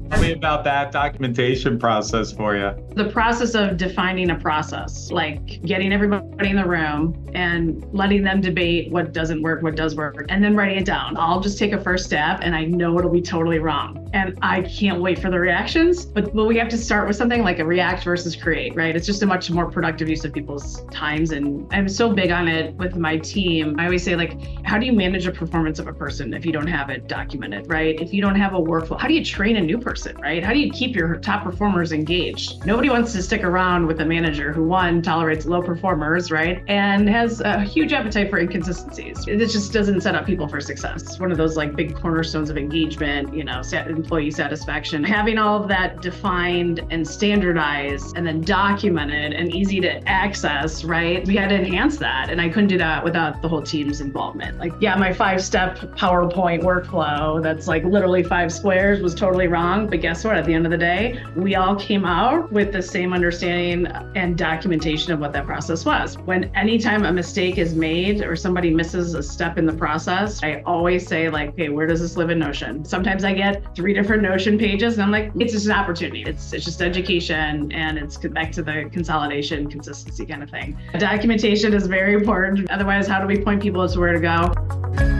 Tell me about that documentation process for you. The process of defining a process, like getting everybody in the room and letting them debate what doesn't work, what does work, and then writing it down. I'll just take a first step and I know it'll be totally wrong. And I can't wait for the reactions, but we have to start with something like a react versus create, right? It's just a much more productive use of people's times. And I'm so big on it with my team. I always say, like, how do you manage a performance of a person if you don't have it documented, right? If you don't have a workflow, how do you train a new person, right? How do you keep your top performers engaged? Nobody wants to stick around with a manager who, one, tolerates low performers, right? And has a huge appetite for inconsistencies. It just doesn't set up people for success. It's one of those like big cornerstones of engagement, employee satisfaction. Having all of that defined and standardized and then documented and easy to access, right? We had to enhance that. And I couldn't do that without the whole team's involvement. Like, yeah, my 5-step PowerPoint workflow that's like literally 5 squares was totally wrong. But guess what? At the end of the day, we all came out with the same understanding and documentation of what that process was. When anytime a mistake is made or somebody misses a step in the process, I always say, like, okay, where does this live in Notion? Sometimes I get 3 different Notion pages and I'm like, it's just an opportunity. It's just education, and it's back to the consolidation, consistency kind of thing. Documentation is very important. Otherwise, how do we point people to where to go?